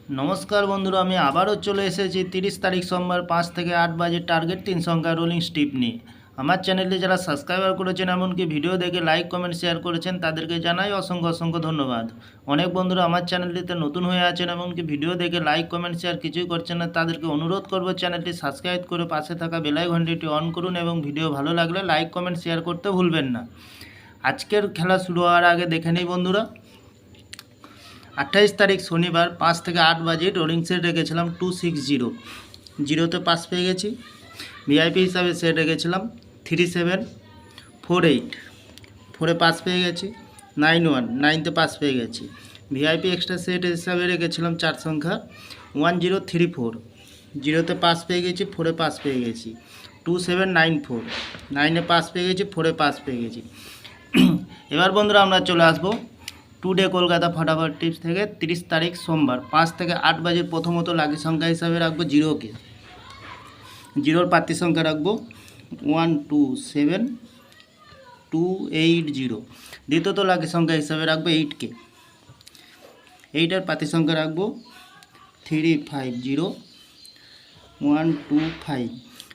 नमस्कार बंधुरा आमी आबारो चले एसेছি 30 तारीख सोमवार 5 থেকে 8 বাজে टार्गेट 3 সংখ্যা রোলিং স্টিপ নিয়ে। আমার চ্যানেলে যারা সাবস্ক্রাইবার করেছেন এমনকি ভিডিও দেখে লাইক কমেন্ট শেয়ার করেছেন তাদেরকে জানাই অসংখ্য অসংখ্য ধন্যবাদ। অনেক বন্ধুরা আমার চ্যানেলটিতে নতুন হয়ে আছেন এমনকি ভিডিও দেখে লাইক কমেন্ট শেয়ার কিছুই করছেন না, তাদেরকে অনুরোধ করব চ্যানেলটি সাবস্ক্রাইব করে পাশে থাকা বেল আইকনটি অন করুন এবং ভিডিও ভালো লাগলে লাইক কমেন্ট শেয়ার করতে ভুলবেন না। আজকের খেলা শুরু হওয়ার আগে দেখে নিই বন্ধুরা, 28 তারিখ শনিবার 5 থেকে 8 বাজে রোলিং সেট রেখেছিলাম 260, জিরোতে পাস পেয়ে গেছি। ভিআইপি হিসাবে সেট রেখেছিলাম 3748, 4এ পাস পেয়ে গেছি। 91, 9তে পাস পেয়ে গেছি। ভিআইপি এক্সট্রা সেট হিসাবে রেখেছিলাম 4 সংখ্যা 1034, জিরোতে পাস পেয়ে গেছি, 4এ পাস পেয়ে গেছি। 2794, 9এ পাস পেয়ে গেছি, 4এ পাস পেয়ে গেছি। এবার বন্ধুরা আমরা চলে আসবো টুডে কলকাতা ফটাফট টিপস থেকে 30 তারিখ সোমবার 5 থেকে 8 বাজে প্রথমত লাকি সংখ্যা হিসাবে রাখবো জিরোকে, জিরোর প্রার্থী সংখ্যা রাখবো 127280। দ্বিতীয়ত লাকি সংখ্যা হিসাবে রাখবো 8কে, 8এর প্রার্থী সংখ্যা রাখবো 350125।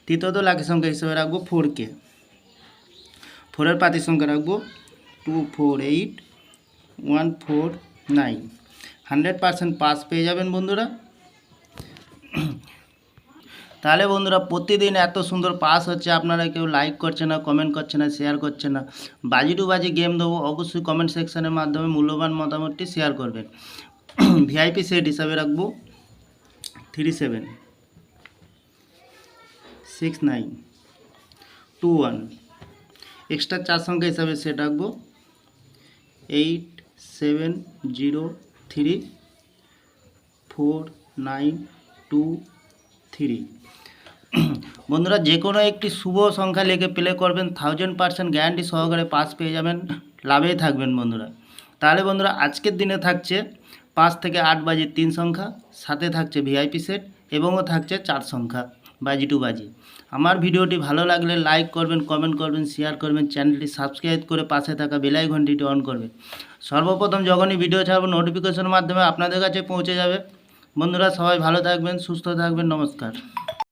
তৃতীয়ত লাকি সংখ্যা হিসাবে রাখবো 4কে, 4এর প্রার্থী সংখ্যা রাখবো 248149। 100% পাস পেয়ে যাবেন বন্ধুরা। তাহলে বন্ধুরা প্রতিদিন এত সুন্দর পাস হচ্ছে, আপনারা কেউ লাইক করছে না, কমেন্ট করছে না, শেয়ার করছে না। বাজি টু বাজি গেম দেবো, অবশ্যই কমেন্ট সেকশনের মাধ্যমে মূল্যবান মতামতটি শেয়ার করবেন। ভিআইপি সেট হিসাবে রাখবো 376921। এক্সট্রা 4 সংখ্যা হিসাবে সেট রাখবো 87034923। বন্ধুরা যে কোনো একটি শুভ সংখ্যা লিখে প্লে করবেন, 1000% গ্যারান্টি সহকারে পাস পেয়ে যাবেন, লাভেই থাকবেন বন্ধুরা। তাহলে বন্ধুরা আজকের দিনে থাকছে 5 থেকে 8 বাজে 3 সংখ্যা, সাথে থাকছে ভিআইপি সেট এবংও থাকছে 4 সংখ্যা বাজি টু বাজি। আমার ভিডিওটি ভালো লাগলে লাইক করবেন, কমেন্ট করবেন, শেয়ার করবেন, চ্যানেলটি সাবস্ক্রাইব করে পাশে থাকা বেল আইকনটি অন করবেন। সর্বপ্রথম যখনই ভিডিও ছাড়বো নোটিফিকেশনের মাধ্যমে আপনাদের কাছে পৌঁছে যাবে। বন্ধুরা সবাই ভালো থাকবেন, সুস্থ থাকবেন, নমস্কার।